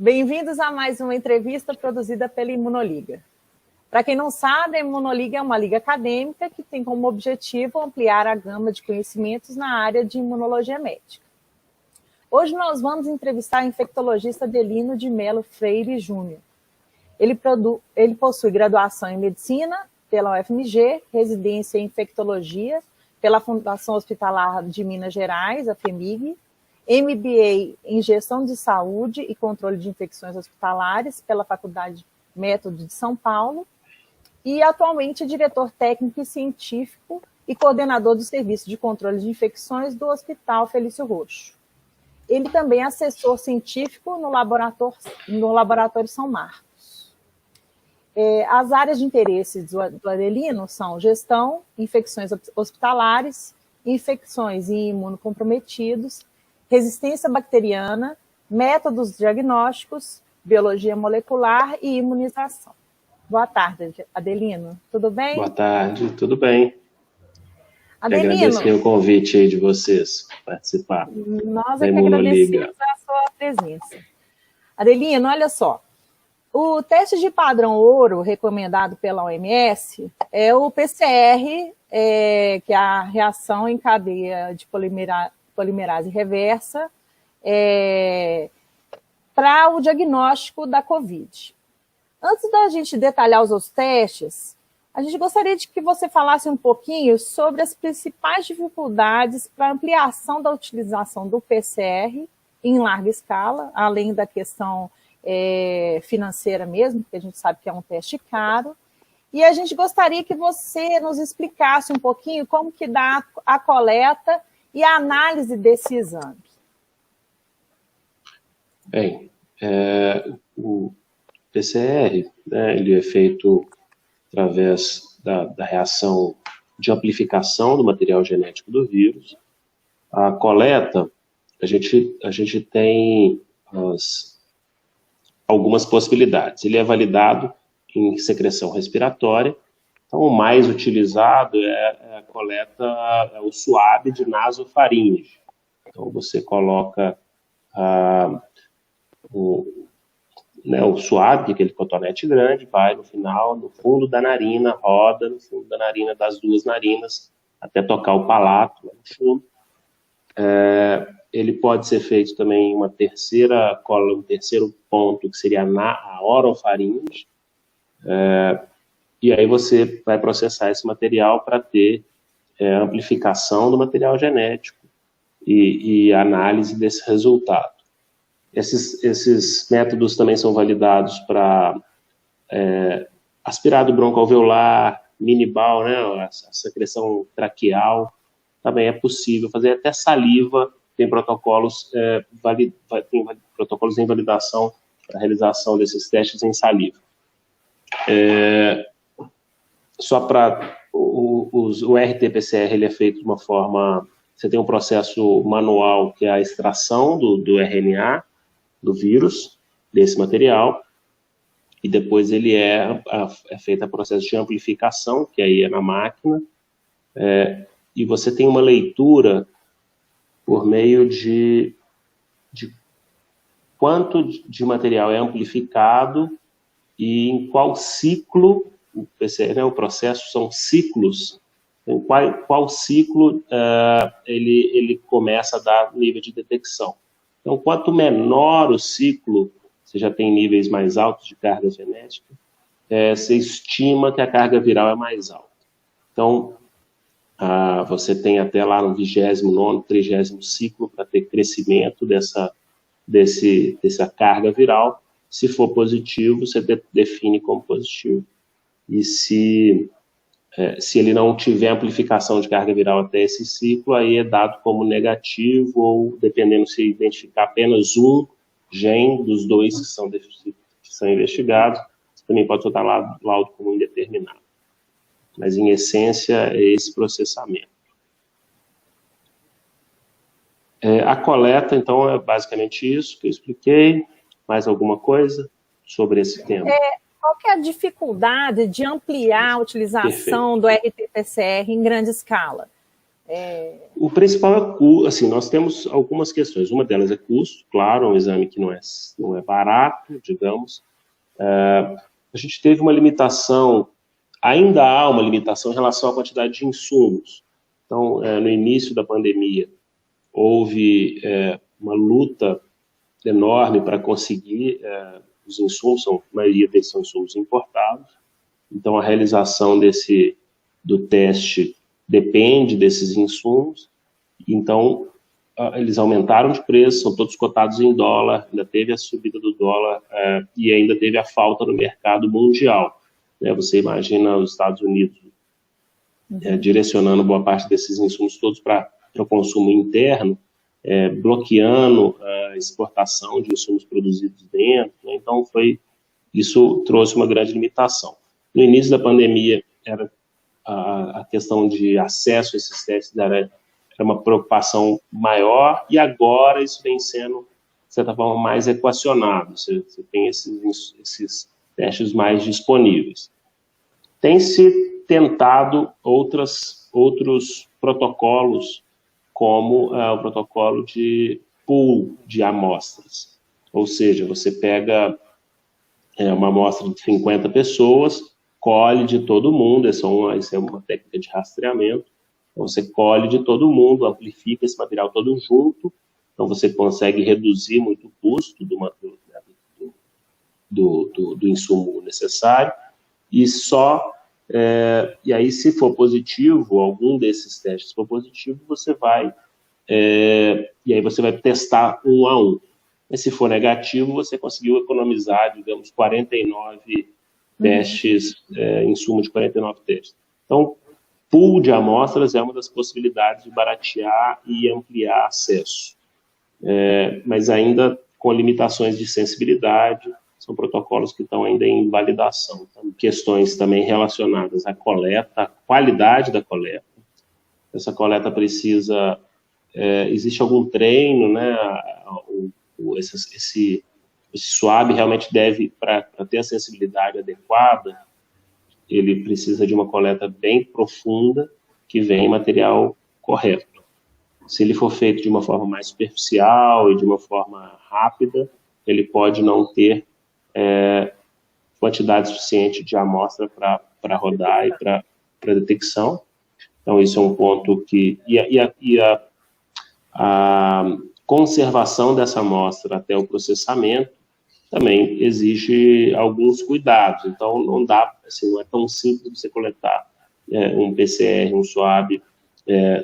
Bem-vindos a mais uma entrevista produzida pela Imunoliga. Para quem não sabe, a Imunoliga é uma liga acadêmica que tem como objetivo ampliar a gama de conhecimentos na área de imunologia médica. Hoje nós vamos entrevistar o infectologista Adelino de Melo Freire Júnior. Ele possui graduação em Medicina pela UFMG, residência em Infectologia pela Fundação Hospitalar de Minas Gerais, a FEMIG, MBA em Gestão de Saúde e Controle de Infecções Hospitalares pela Faculdade Método de São Paulo e atualmente é diretor técnico e científico e coordenador do Serviço de Controle de Infecções do Hospital Felício Roxo. Ele também é assessor científico no Laboratório São Marcos. As áreas de interesse do Adelino são gestão, infecções hospitalares, infecções e imunocomprometidos, resistência bacteriana, métodos diagnósticos, biologia molecular e imunização. Boa tarde, Adelino. Tudo bem? Boa tarde, tudo bem. Adelino, agradecer o convite aí de vocês para participar. Nós é que agradecemos a sua presença. Adelino, olha só. O teste de padrão ouro recomendado pela OMS é o PCR, que é a reação em cadeia de polimerase reversa, para o diagnóstico da COVID. Antes da gente detalhar os outros testes, a gente gostaria de que você falasse um pouquinho sobre as principais dificuldades para a ampliação da utilização do PCR em larga escala, além da questão financeira mesmo, porque a gente sabe que é um teste caro. E a gente gostaria que você nos explicasse um pouquinho como que dá a coleta e a análise desse exame. Bem, o PCR, né, ele é feito através da reação de amplificação do material genético do vírus. A coleta, a gente tem algumas possibilidades. Ele é validado em secreção respiratória, então o mais utilizado é a coleta, o suave de nasofaringe. Então você coloca o suave, aquele cotonete grande, vai no final, no fundo da narina, roda no fundo da narina, das duas narinas, até tocar o palato lá no fundo. Ele pode ser feito também em uma terceira cola, um terceiro ponto, que seria a orofaringe, e aí você vai processar esse material para ter amplificação do material genético e análise desse resultado. Esses métodos também são validados para aspirado broncoalveolar, minibal, né, a secreção traqueal, também é possível fazer, até saliva, tem protocolos em validação para a realização desses testes em saliva. Só para o RT-PCR, ele é feito de uma forma, você tem um processo manual, que é a extração do RNA, do vírus, desse material, e depois ele é feito o processo de amplificação, que aí é na máquina, e você tem uma leitura por meio de quanto de material é amplificado e em qual ciclo, o PCR, né, o processo são ciclos, em qual ciclo ele começa a dar nível de detecção. Então, quanto menor o ciclo, você já tem níveis mais altos de carga genética, você estima que a carga viral é mais alta. Então, você tem até lá no 29º, 30º ciclo para ter crescimento dessa carga viral. Se for positivo, você define como positivo. E se ele não tiver amplificação de carga viral até esse ciclo, aí é dado como negativo, ou dependendo se identificar apenas um gene dos dois que são investigados, você também pode soltar laudo como indeterminado. Mas, em essência, é esse processamento. A coleta, então, é basicamente isso que eu expliquei. Mais alguma coisa sobre esse tema? Qual que é a dificuldade de ampliar a utilização do RT-PCR em grande escala? O principal é custo. Assim, nós temos algumas questões. Uma delas é custo, claro, é um exame que não é barato, digamos. A gente teve uma limitação, ainda há uma limitação em relação à quantidade de insumos. Então, no início da pandemia, houve uma luta enorme para conseguir os insumos, a maioria deles são insumos importados. Então, a realização do teste depende desses insumos. Então, eles aumentaram de preço, são todos cotados em dólar, ainda teve a subida do dólar e ainda teve a falta no mercado mundial. Você imagina os Estados Unidos direcionando boa parte desses insumos todos para o consumo interno, bloqueando a exportação de insumos produzidos dentro. Então, isso trouxe uma grande limitação. No início da pandemia, a questão de acesso a esses testes era uma preocupação maior, e agora isso vem sendo, de certa forma, mais equacionado. Você tem esses testes mais disponíveis. Tem-se tentado outros protocolos, como o protocolo de pool de amostras. Ou seja, você pega uma amostra de 50 pessoas, colhe de todo mundo, isso é uma técnica de rastreamento. Então, você colhe de todo mundo, amplifica esse material todo junto, então você consegue reduzir muito o custo do insumo necessário, e aí, se for positivo, algum desses testes for positivo, você vai testar um a um. Mas se for negativo, você conseguiu economizar, digamos, 49 testes, insumo de 49 testes. Então, pool de amostras é uma das possibilidades de baratear e ampliar acesso, mas ainda com limitações de sensibilidade. São protocolos que estão ainda em validação. Então, questões também relacionadas à coleta, à qualidade da coleta. Essa coleta precisa... existe algum treino, né? Esse swab realmente deve, para ter a sensibilidade adequada, ele precisa de uma coleta bem profunda, que venha em material correto. Se ele for feito de uma forma mais superficial e de uma forma rápida, ele pode não ter quantidade suficiente de amostra para rodar e para detecção. Então, isso é um ponto que... a conservação dessa amostra até o processamento também exige alguns cuidados. Então, não é tão simples você coletar um PCR, um swab,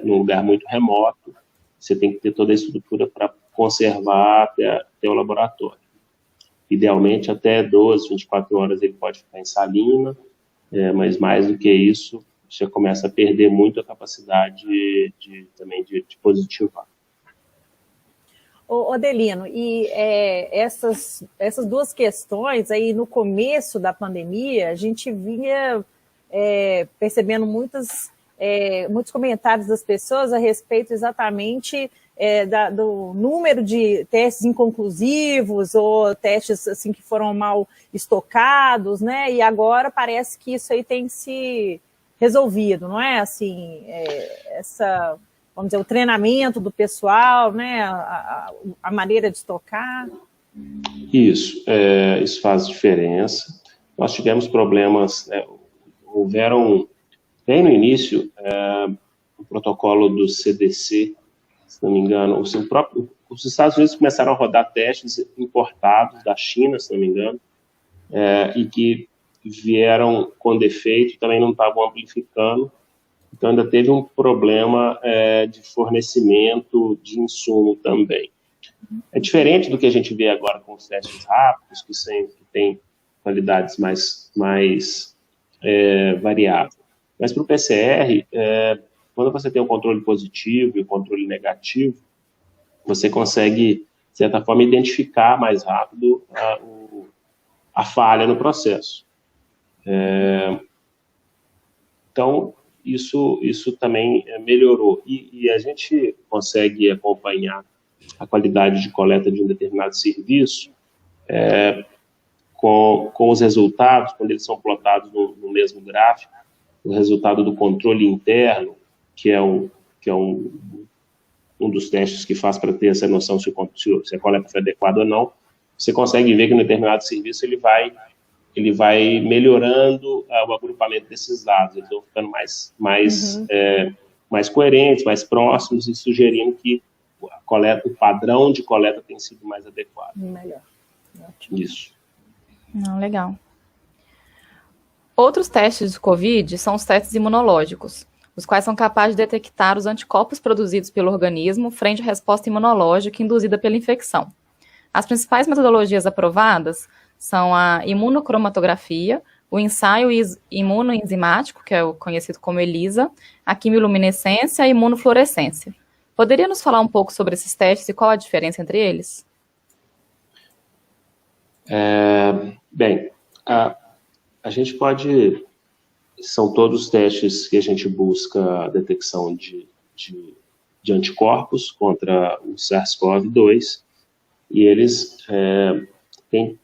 num lugar muito remoto. Você tem que ter toda a estrutura para conservar até o laboratório. Idealmente, até 12, 24 horas ele pode ficar em salina, mas mais do que isso, você começa a perder muito a capacidade também de positivar. Odelino, e essas duas questões aí no começo da pandemia, a gente vinha percebendo muitos comentários das pessoas a respeito exatamente do número de testes inconclusivos ou testes assim, que foram mal estocados, né? E agora parece que isso aí tem se resolvido, não é? Assim, vamos dizer, o treinamento do pessoal, né? A maneira de estocar. Isso faz diferença. Nós tivemos problemas, houveram, bem no início, o protocolo do CDC, se não me engano, os Estados Unidos começaram a rodar testes importados da China, se não me engano, e que vieram com defeito, também não estavam amplificando. Então, ainda teve um problema de fornecimento de insumo também. É diferente do que a gente vê agora com os testes rápidos, que tem qualidades mais variáveis. Mas para o PCR, quando você tem o controle positivo e o controle negativo, você consegue, de certa forma, identificar mais rápido a falha no processo. Então, isso também melhorou. E a gente consegue acompanhar a qualidade de coleta de um determinado serviço com os resultados, quando eles são plotados no mesmo gráfico, o resultado do controle interno, que é que é um dos testes que faz para ter essa noção se a coleta foi adequada ou não, você consegue ver que no determinado serviço ele vai melhorando o agrupamento desses dados, eles vão ficando mais coerentes, mais próximos e sugerindo que o padrão de coleta tem sido mais adequado. Melhor. Ótimo. Isso. Não, legal. Outros testes de COVID são os testes imunológicos, os quais são capazes de detectar os anticorpos produzidos pelo organismo frente à resposta imunológica induzida pela infecção. As principais metodologias aprovadas são a imunocromatografia, o ensaio imunoenzimático, que é o conhecido como ELISA, a quimiluminescência e a imunofluorescência. Poderia nos falar um pouco sobre esses testes e qual a diferença entre eles? Bem, a gente pode... São todos testes que a gente busca a detecção de anticorpos contra o SARS-CoV-2 e eles têm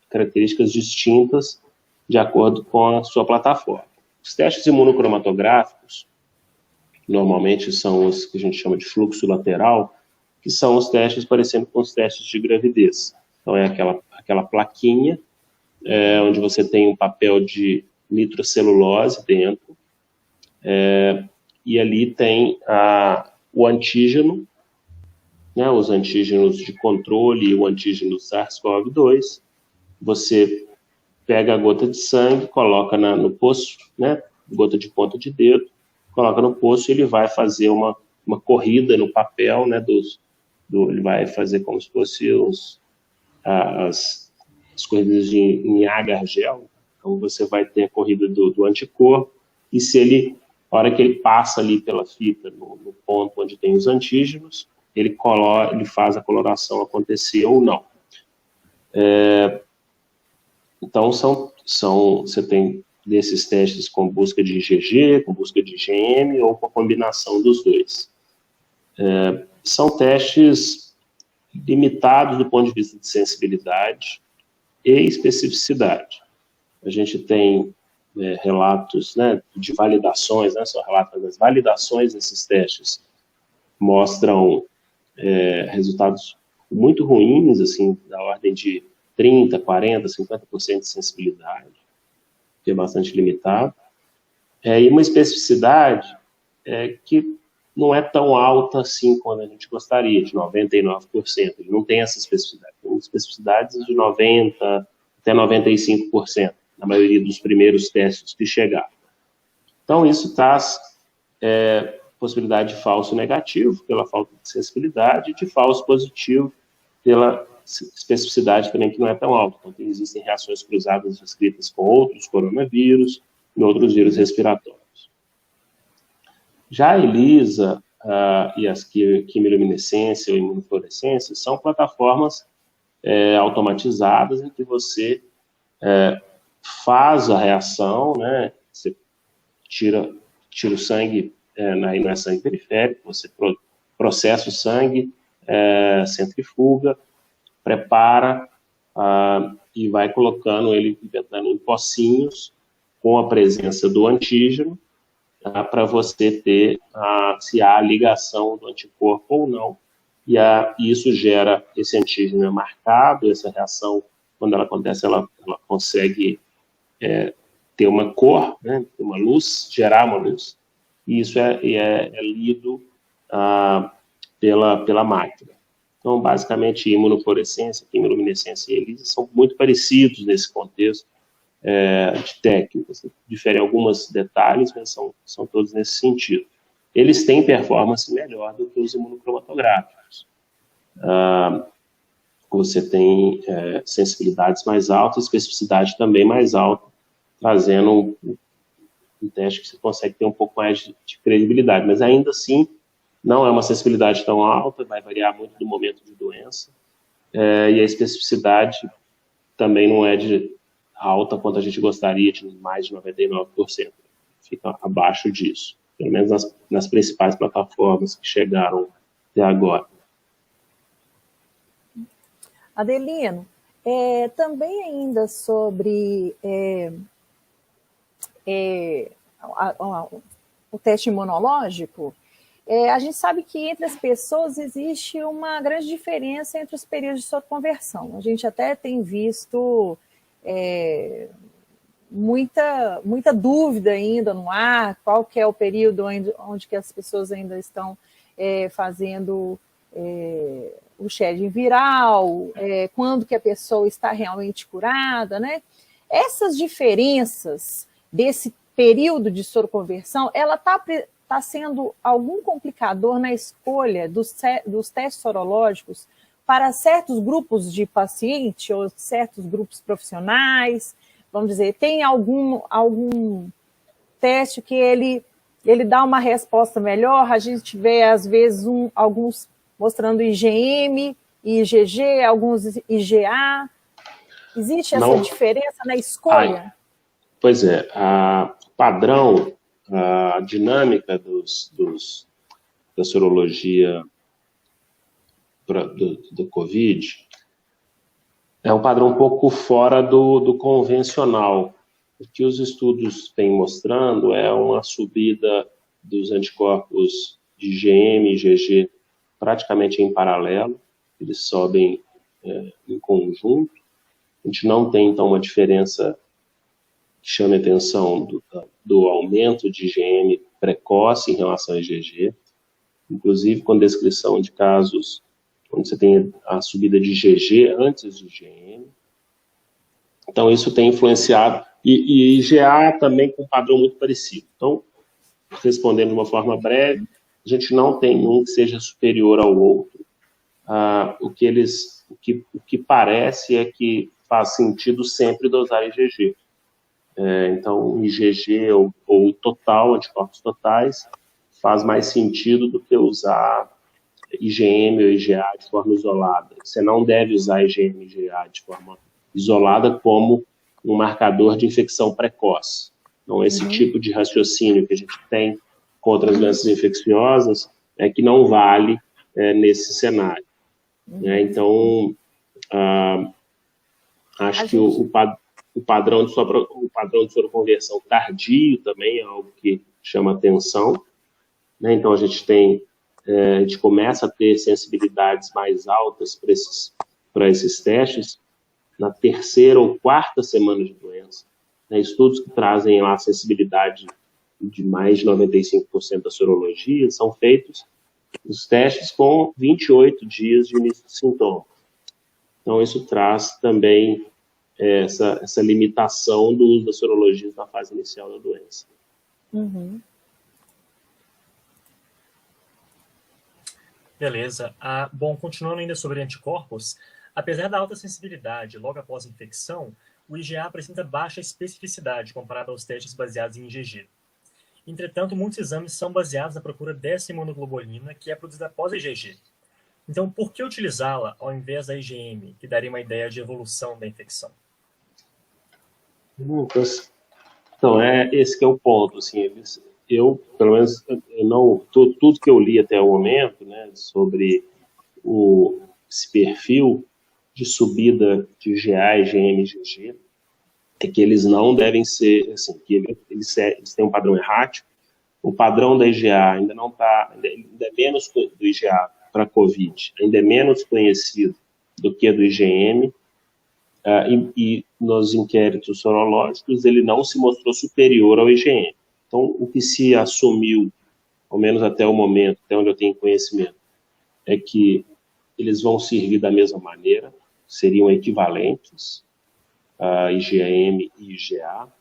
características distintas de acordo com a sua plataforma. Os testes imunocromatográficos normalmente são os que a gente chama de fluxo lateral, que são os testes parecendo com os testes de gravidez. Então é aquela plaquinha onde você tem um papel de nitrocelulose dentro, e ali tem o antígeno, né, os antígenos de controle e o antígeno SARS-CoV-2. Você pega a gota de sangue, coloca no poço, né, gota de ponta de dedo, coloca no poço e ele vai fazer uma corrida no papel, né, ele vai fazer como se fosse as corridas em agar-gel. Então, você vai ter a corrida do anticorpo, e a hora que ele passa ali pela fita, no ponto onde tem os antígenos, ele faz a coloração acontecer ou não. Então, você tem desses testes com busca de IgG, com busca de IgM, ou com a combinação dos dois. São testes limitados do ponto de vista de sensibilidade e especificidade. A gente tem relatos, né, de validações, né, são relatos das validações desses testes, mostram resultados muito ruins, assim, da ordem de 30%, 40%, 50% de sensibilidade, que é bastante limitado, e uma especificidade que não é tão alta assim quanto a gente gostaria, de 99%. Ele não tem essa especificidade. Tem especificidades de 90% até 95%, na maioria dos primeiros testes que chegaram. Então, isso traz possibilidade de falso negativo, pela falta de sensibilidade, e de falso positivo, pela especificidade também que não é tão alta. Então, existem reações cruzadas descritas com outros coronavírus e outros vírus respiratórios. Já a ELISA e as quimiluminescência ou imunofluorescência são plataformas automatizadas em que você faz a reação, né? Você tira o sangue, aí não é sangue periférico, você processa o sangue, centrifuga, prepara e vai colocando ele em pocinhos com a presença do antígeno, para você ter se há ligação do anticorpo ou não. E isso gera, esse antígeno é marcado, essa reação, quando ela acontece, ela consegue ter uma cor, né, uma luz, gerar uma luz, e isso é lido pela máquina. Então, basicamente, imunofluorescência, quimiluminescência e ELISA são muito parecidos nesse contexto de técnicas. Diferem alguns detalhes, mas são todos nesse sentido. Eles têm performance melhor do que os imunocromatográficos. Você tem sensibilidades mais altas, especificidade também mais alta, trazendo um teste que você consegue ter um pouco mais de credibilidade, mas ainda assim não é uma sensibilidade tão alta, vai variar muito do momento de doença, e a especificidade também não é de alta quanto a gente gostaria, de mais de 99%. Fica abaixo disso, pelo menos nas principais plataformas que chegaram até agora. Adelino, também ainda sobre o teste imunológico, a gente sabe que entre as pessoas existe uma grande diferença entre os períodos de soroconversão. A gente até tem visto muita dúvida ainda no ar, qual que é o período onde que as pessoas ainda estão fazendo o shedding viral, quando que a pessoa está realmente curada, né? Essas diferenças desse período de soroconversão, ela está sendo algum complicador na escolha dos testes sorológicos para certos grupos de paciente ou certos grupos profissionais? Vamos dizer, tem algum teste que ele dá uma resposta melhor? A gente vê, às vezes, alguns mostrando IgM, IgG, alguns IgA. Existe essa diferença na escolha? Pois é, padrão, a dinâmica da sorologia do COVID é um padrão um pouco fora do convencional. O que os estudos têm mostrando é uma subida dos anticorpos de IgM e IgG praticamente em paralelo, eles sobem em conjunto. A gente não tem, então, uma diferença que chame a atenção do aumento de IgM precoce em relação a IgG, inclusive com descrição de casos onde você tem a subida de IgG antes de IgM. Então, isso tem influenciado. E IgA também com um padrão muito parecido. Então, respondendo de uma forma breve, a gente não tem um que seja superior ao outro. O que parece é que faz sentido sempre dosar IgG. Então, IgG ou total, anticorpos totais, faz mais sentido do que usar IgM ou IgA de forma isolada. Você não deve usar IgM e IgA de forma isolada como um marcador de infecção precoce. Então, esse tipo de raciocínio que a gente tem contra as doenças infecciosas é que não vale nesse cenário. Então, acho que o padrão de soroconversão tardio também é algo que chama atenção. Então, a gente começa a ter sensibilidades mais altas para esses testes na 3ª ou 4ª semana de doença. Estudos que trazem lá a sensibilidade de mais de 95% da sorologia são feitos os testes com 28 dias de início de sintoma. Então, isso traz também essa limitação do uso das sorologias na fase inicial da doença. Beleza. Bom, continuando ainda sobre anticorpos, apesar da alta sensibilidade logo após a infecção, o IgA apresenta baixa especificidade comparado aos testes baseados em IgG. Entretanto, muitos exames são baseados na procura dessa imunoglobulina que é produzida após a IgG. Então, por que utilizá-la ao invés da IgM, que daria uma ideia de evolução da infecção? Lucas, então, esse que é o ponto. Assim, pelo menos, tudo que eu li até o momento, né, sobre esse perfil de subida de IgA, IgM e IgG, é que eles não devem ser, assim, que eles têm um padrão errático. O padrão da IgA ainda não está, ainda é menos do IgA para COVID, ainda é menos conhecido do que do IgM, e nos inquéritos sorológicos ele não se mostrou superior ao IgM. Então, o que se assumiu, ao menos até o momento, até onde eu tenho conhecimento, é que eles vão servir da mesma maneira, seriam equivalentes a IgM e IgA,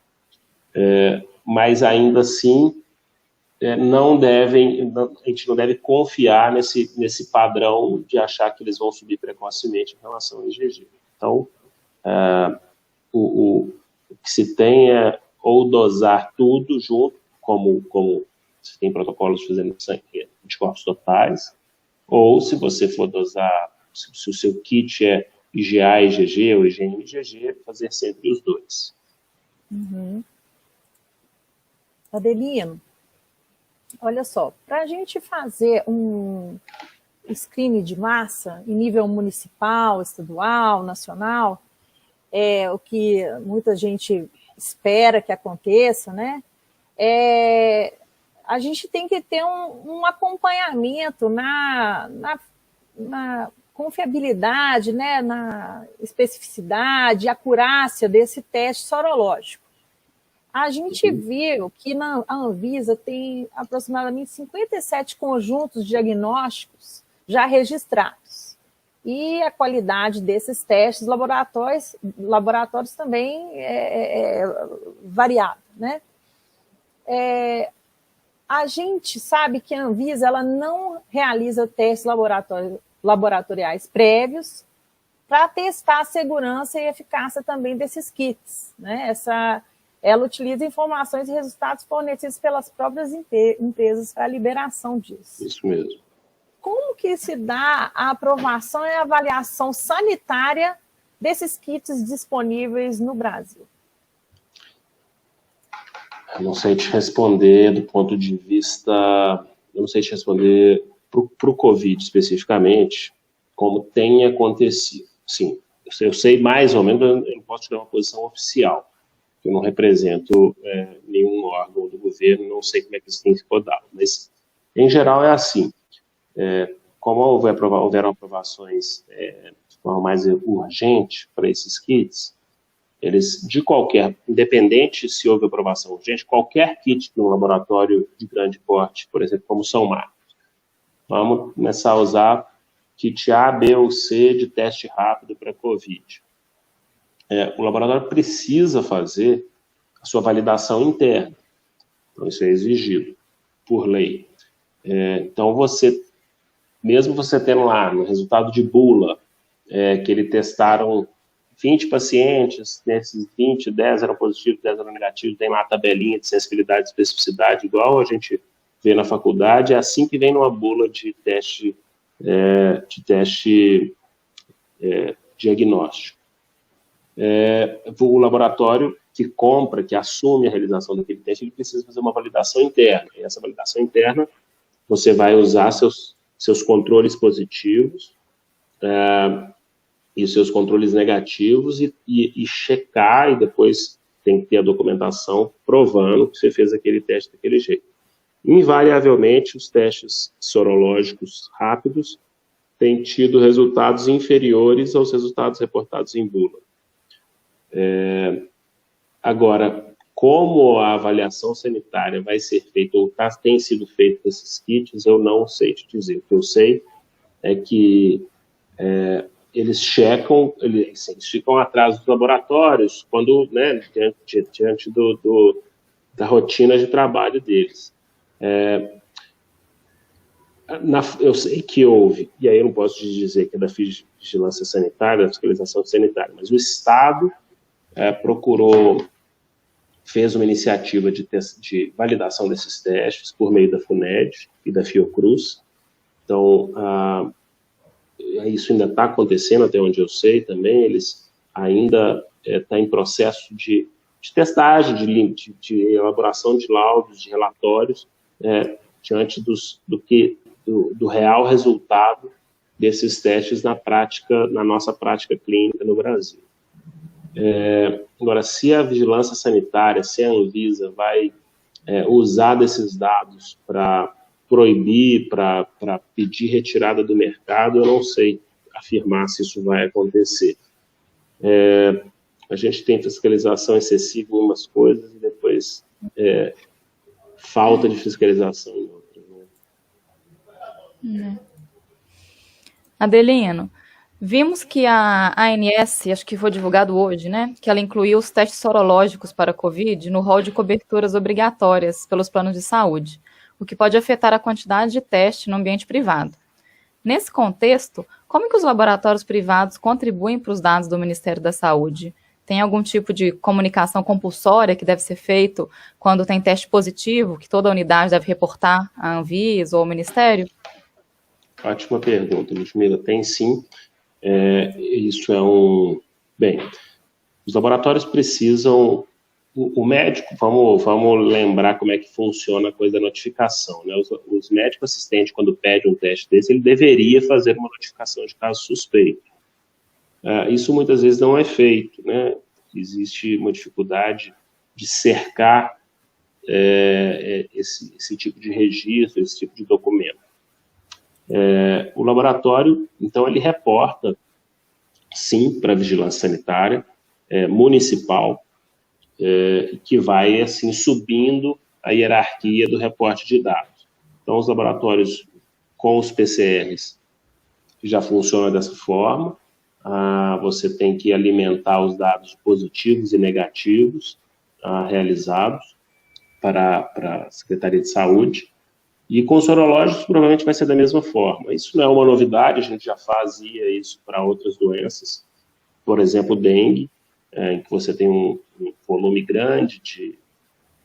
mas ainda assim a gente não deve confiar nesse padrão de achar que eles vão subir precocemente em relação ao IgG. Então, o que se tem é ou dosar tudo junto, como se tem protocolos fazendo anticorpos totais, ou se você for dosar, se o seu kit é IgA, IgG ou IgM, IgG, fazer sempre os dois. Adelino, olha só, para a gente fazer um screening de massa em nível municipal, estadual, nacional, o que muita gente espera que aconteça, né? a gente tem que ter um acompanhamento na confiabilidade, né, na especificidade, acurácia desse teste sorológico. A gente viu que a Anvisa tem aproximadamente 57 conjuntos diagnósticos já registrados. E a qualidade desses testes laboratórios também é variada, né? A gente sabe que a Anvisa ela não realiza testes laboratoriais prévios para testar a segurança e eficácia também desses kits, né? Ela utiliza informações e resultados fornecidos pelas próprias empresas para a liberação disso. Isso mesmo. Como que se dá a aprovação e a avaliação sanitária desses kits disponíveis no Brasil? Eu não sei te responder do ponto de vista... Eu não sei te responder para o Covid especificamente, como tem acontecido. Sim, eu sei mais ou menos, eu não posso te dar uma posição oficial. Eu não represento nenhum órgão do governo, não sei como é que isso tem se rodado. Mas, em geral, é assim. Como houveram aprovações de forma mais urgente para esses kits, eles, independente se houve aprovação urgente, qualquer kit de um laboratório de grande porte, por exemplo, como São Marcos, vamos começar a usar kit A, B ou C de teste rápido para Covid. O laboratório precisa fazer a sua validação interna. Então, isso é exigido por lei. Então, mesmo você tendo lá no resultado de bula, que eles testaram 20 pacientes, desses 20, 10 eram positivos, 10 eram negativos, tem lá a tabelinha de sensibilidade e especificidade, igual a gente vê na faculdade, é assim que vem numa bula de teste diagnóstico. O laboratório que compra, que assume a realização daquele teste, ele precisa fazer uma validação interna. E essa validação interna, você vai usar seus controles positivos e seus controles negativos e checar, e depois tem que ter a documentação provando que você fez aquele teste daquele jeito. Invariavelmente, os testes sorológicos rápidos têm tido resultados inferiores aos resultados reportados em bula. Agora, como a avaliação sanitária vai ser feita, ou tem sido feita desses kits, eu não sei te dizer. O que eu sei é que eles checam, eles ficam atrás dos laboratórios, quando, né, diante da rotina de trabalho deles. Eu sei que houve, e aí eu não posso te dizer que é da vigilância sanitária, da fiscalização sanitária, mas o Estado fez uma iniciativa de validação desses testes por meio da FUNED e da Fiocruz. Então, isso ainda está acontecendo, até onde eu sei também, eles ainda estão em processo de testagem, de elaboração de laudos, de relatórios, diante do real resultado desses testes na nossa prática clínica no Brasil. Agora, se a vigilância sanitária, se a Anvisa vai usar desses dados para proibir, para pedir retirada do mercado, eu não sei afirmar se isso vai acontecer. A gente tem fiscalização excessiva em umas coisas e depois falta de fiscalização em outras. Né? Adelino, vimos que a ANS, acho que foi divulgado hoje, né, que ela incluiu os testes sorológicos para a Covid no rol de coberturas obrigatórias pelos planos de saúde, o que pode afetar a quantidade de teste no ambiente privado. Nesse contexto, como que os laboratórios privados contribuem para os dados do Ministério da Saúde? Tem algum tipo de comunicação compulsória que deve ser feito quando tem teste positivo, que toda unidade deve reportar à Anvisa ou ao Ministério? Ótima pergunta, Ludmila. Tem sim. Isso Bem, os laboratórios precisam... O médico, vamos lembrar como é que funciona a coisa da notificação, né? Os médicos assistentes, quando pedem um teste desse, ele deveria fazer uma notificação de caso suspeito. Isso muitas vezes não é feito, né? Existe uma dificuldade de cercar esse tipo de registro, esse tipo de documento. O laboratório, então, ele reporta, sim, para a vigilância sanitária municipal, que vai, assim, subindo a hierarquia do reporte de dados. Então, os laboratórios com os PCRs já funcionam dessa forma. Você tem que alimentar os dados positivos e negativos realizados para a Secretaria de Saúde. E com os sorológicos, provavelmente vai ser da mesma forma. Isso não é uma novidade, a gente já fazia isso para outras doenças. Por exemplo, dengue, em que você tem um volume grande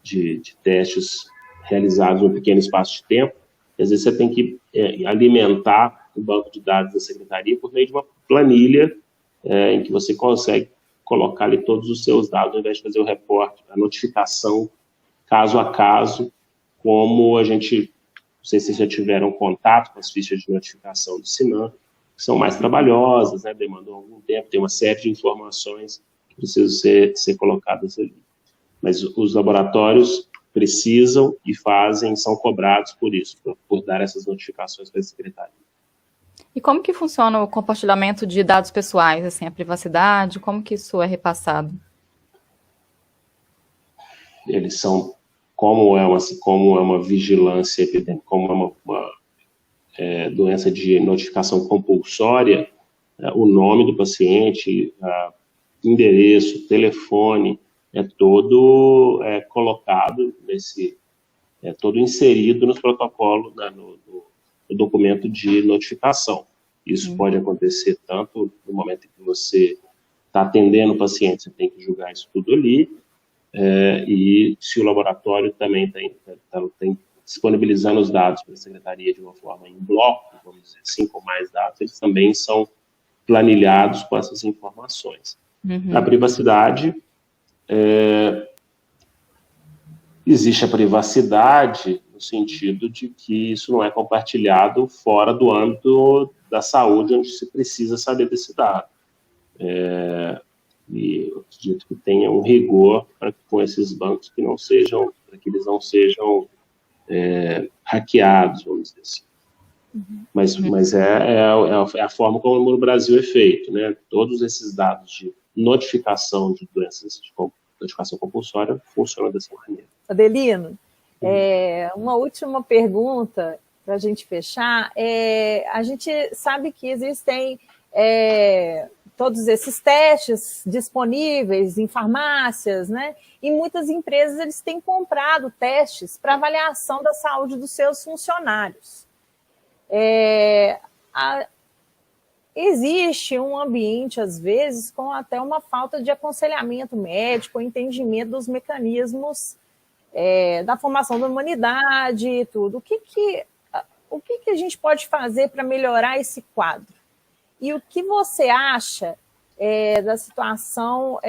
de testes realizados em um pequeno espaço de tempo. Às vezes você tem que alimentar o banco de dados da Secretaria por meio de uma planilha em que você consegue colocar ali todos os seus dados, ao invés de fazer o reporte, a notificação, caso a caso, como a gente, não sei se vocês já tiveram contato com as fichas de notificação do SINAM, que são mais trabalhosas, né, demandam algum tempo, tem uma série de informações que precisam ser colocadas ali. Mas os laboratórios precisam e fazem, são cobrados por isso, por dar essas notificações para a Secretaria. E como que funciona o compartilhamento de dados pessoais, assim, a privacidade, como que isso é repassado? Eles são, como é uma vigilância epidêmica, como é uma doença de notificação compulsória, o nome do paciente, endereço, telefone, todo colocado todo inserido nos protocolos, no documento de notificação. Isso pode acontecer tanto no momento em que você está atendendo o paciente, você tem que julgar isso tudo ali, e se o laboratório também tem disponibilizando os dados para a Secretaria de uma forma em bloco, vamos dizer assim, com mais dados, eles também são planilhados com essas informações. A privacidade, existe a privacidade no sentido de que isso não é compartilhado fora do âmbito da saúde, onde se precisa saber desse dado. E eu acredito que tenha um rigor com esses bancos que não sejam, para que eles não sejam hackeados, vamos dizer assim. Mas é a forma como no Brasil é feito, né? Todos esses dados de notificação de doenças de notificação compulsória funcionam dessa maneira. Adelino, uma última pergunta para a gente fechar. A gente sabe que existem todos esses testes disponíveis em farmácias, né? E muitas empresas eles têm comprado testes para avaliação da saúde dos seus funcionários. Existe um ambiente, às vezes, com até uma falta de aconselhamento médico, entendimento dos mecanismos da formação da humanidade e tudo. O que a gente pode fazer para melhorar esse quadro? E o que você acha da situação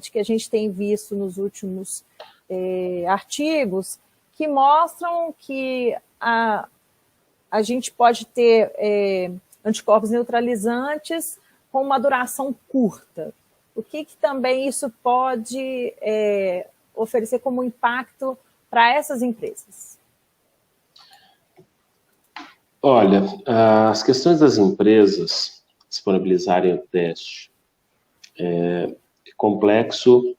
de que a gente tem visto nos últimos artigos que mostram que a gente pode ter anticorpos neutralizantes com uma duração curta? O que também isso pode oferecer como impacto para essas empresas? Olha, as questões das empresas disponibilizarem o teste é complexo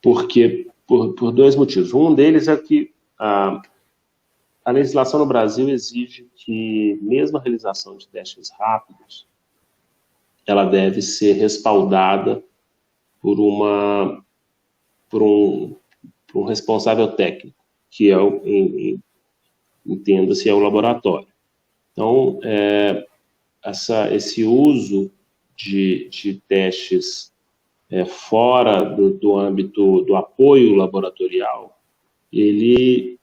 porque por dois motivos. Um deles é que a legislação no Brasil exige que, mesmo a realização de testes rápidos, ela deve ser respaldada por um responsável técnico, que entenda-se, é o laboratório. Então, esse uso de testes fora do âmbito do apoio laboratorial, ele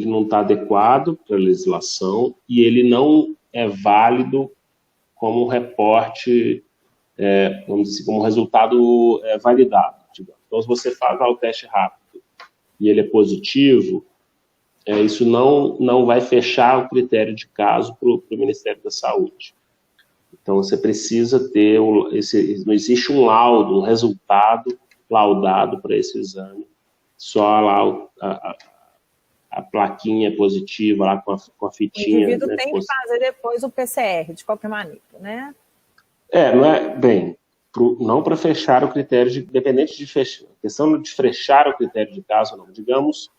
não está adequado para a legislação e ele não é válido como reporte, vamos dizer, como resultado validado. Digamos. Então, se você faz o teste rápido e ele é positivo, isso não vai fechar o critério de caso para o Ministério da Saúde. Então, você precisa ter, não existe um laudo, um resultado laudado para esse exame só lá a plaquinha positiva lá com a fitinha. O indivíduo, né, tem que fazer depois o PCR, de qualquer maneira, né? Não é, bem, não para fechar o critério, independente de fechar, a questão de fechar o critério de caso, não. Digamos,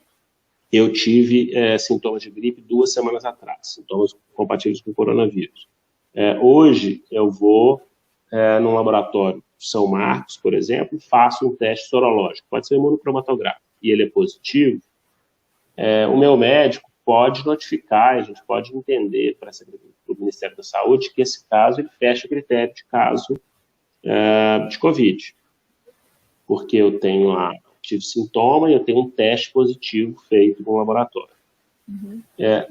eu tive sintomas de gripe 2 semanas atrás, sintomas compatíveis com o coronavírus. Hoje, eu vou num laboratório São Marcos, por exemplo, faço um teste sorológico, pode ser imunocromatográfico, e ele é positivo, o meu médico pode notificar, a gente pode entender para o Ministério da Saúde que esse caso ele fecha o critério de caso de Covid. Porque eu tive sintoma e eu tenho um teste positivo feito no laboratório.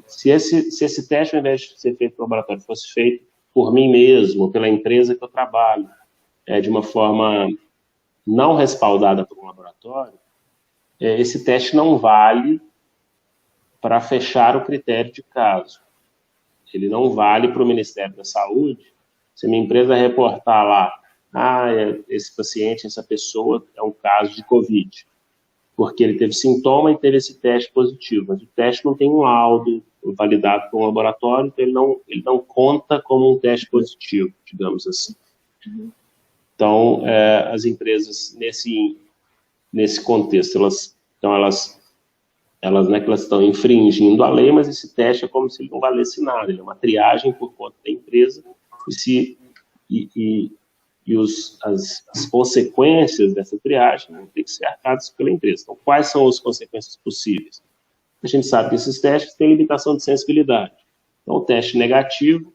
Se esse teste, ao invés de ser feito no laboratório, fosse feito por mim mesmo, pela empresa que eu trabalho, de uma forma não respaldada por um laboratório, esse teste não vale para fechar o critério de caso. Ele não vale para o Ministério da Saúde. Se a minha empresa reportar lá, esse paciente, essa pessoa é um caso de Covid, porque ele teve sintoma e teve esse teste positivo, mas o teste não tem um laudo validado por um laboratório, então ele não conta como um teste positivo, digamos assim. Então, as empresas, nesse contexto, elas estão infringindo a lei, mas esse teste é como se ele não valesse nada, ele é uma triagem por conta da empresa, as consequências dessa triagem vão ter que ser arcadas pela empresa. Então, quais são as consequências possíveis? A gente sabe que esses testes têm limitação de sensibilidade. Então, o teste negativo,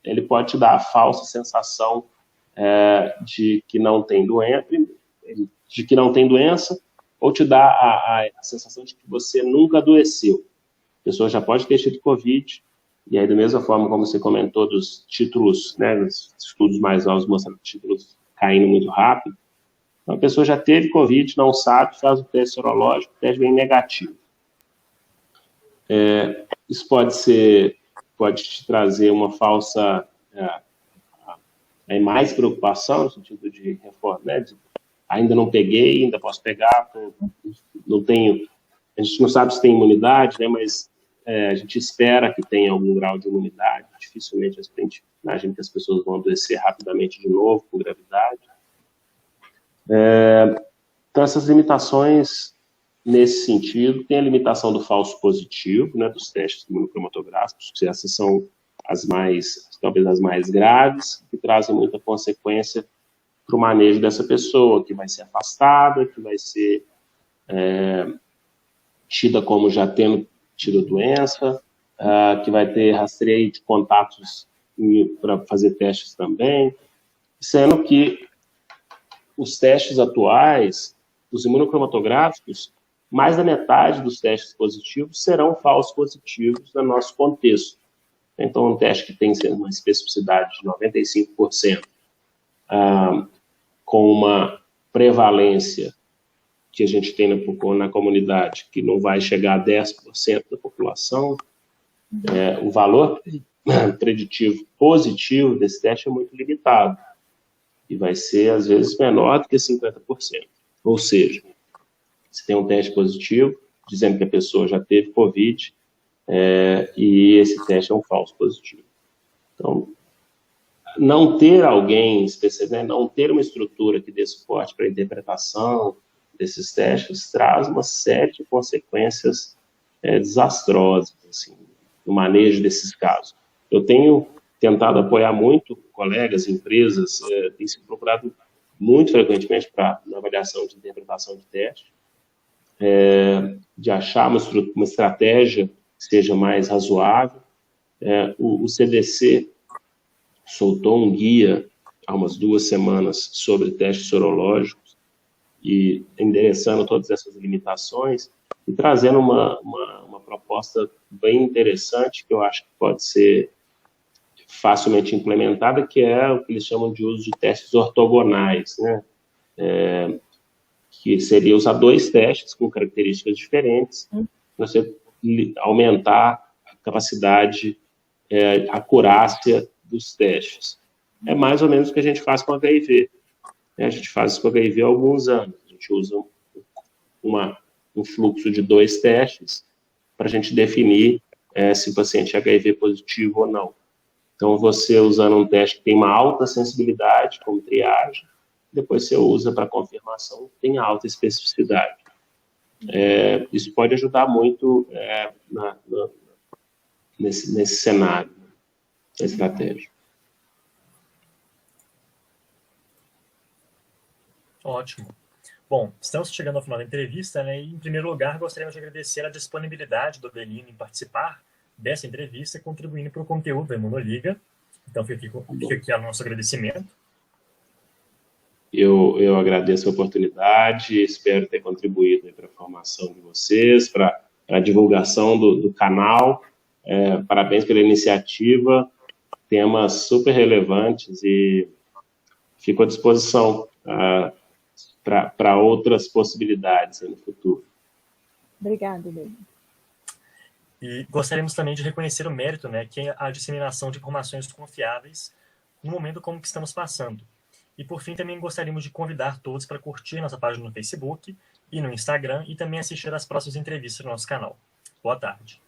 ele pode te dar a falsa sensação de que não tem doença, ou te dá a sensação de que você nunca adoeceu. A pessoa já pode ter tido Covid, e aí, da mesma forma como você comentou dos títulos, né, os estudos mais novos mostrando títulos caindo muito rápido, então, a pessoa já teve Covid, não sabe, faz o teste sorológico, o teste vem negativo. Isso pode te trazer uma falsa mais preocupação, no sentido de reforma, né, ainda não peguei, ainda posso pegar, não tenho, a gente não sabe se tem imunidade, né, mas a gente espera que tenha algum grau de imunidade, dificilmente a gente imagina que as pessoas vão adoecer rapidamente de novo, com gravidade. Então, essas limitações, nesse sentido, tem a limitação do falso positivo, né, dos testes imunocromatográficos, que essas são talvez as mais graves, que trazem muita consequência para o manejo dessa pessoa, que vai ser afastada, que vai ser tida como já tendo tido a doença, que vai ter rastreio de contatos para fazer testes também, sendo que os testes atuais, os imunocromatográficos, mais da metade dos testes positivos serão falsos positivos no nosso contexto. Então, um teste que tem uma especificidade de 95%, com uma prevalência que a gente tem na comunidade, que não vai chegar a 10% da população, o valor preditivo positivo desse teste é muito limitado. E vai ser, às vezes, menor do que 50%. Ou seja, se tem um teste positivo, dizendo que a pessoa já teve Covid, e esse teste é um falso positivo. Então, não ter alguém especialista, né, não ter uma estrutura que dê suporte para a interpretação desses testes traz uma série de consequências desastrosas, assim, no manejo desses casos. Eu tenho tentado apoiar muito colegas, empresas, tem sido procurado muito frequentemente na avaliação de interpretação de teste, de achar uma estratégia que seja mais razoável. O CDC soltou um guia há umas 2 semanas sobre testes sorológicos, e endereçando todas essas limitações e trazendo uma proposta bem interessante que eu acho que pode ser facilmente implementada, que é o que eles chamam de uso de testes ortogonais, né? Que seria usar 2 testes com características diferentes, para você aumentar a capacidade, a acurácia dos testes. É mais ou menos o que a gente faz com HIV. A gente faz isso com HIV há alguns anos. A gente usa um fluxo de 2 testes para a gente definir se o paciente é HIV positivo ou não. Então, você usando um teste que tem uma alta sensibilidade, como triagem, depois você usa para confirmação, que tem alta especificidade. Isso pode ajudar muito nesse cenário, na estratégia. Ótimo. Bom, estamos chegando ao final da entrevista, né? E, em primeiro lugar, gostaríamos de agradecer a disponibilidade do Avelino em participar dessa entrevista, contribuindo para o conteúdo da Imunoliga. Então, fica aqui o nosso agradecimento. Eu agradeço a oportunidade, espero ter contribuído para a formação de vocês, para a divulgação do canal. Parabéns pela iniciativa, temas super relevantes e fico à disposição para outras possibilidades no futuro. Obrigada, Lê. E gostaríamos também de reconhecer o mérito, né, que é a disseminação de informações confiáveis no momento como que estamos passando. E, por fim, também gostaríamos de convidar todos para curtir nossa página no Facebook e no Instagram e também assistir às próximas entrevistas no nosso canal. Boa tarde.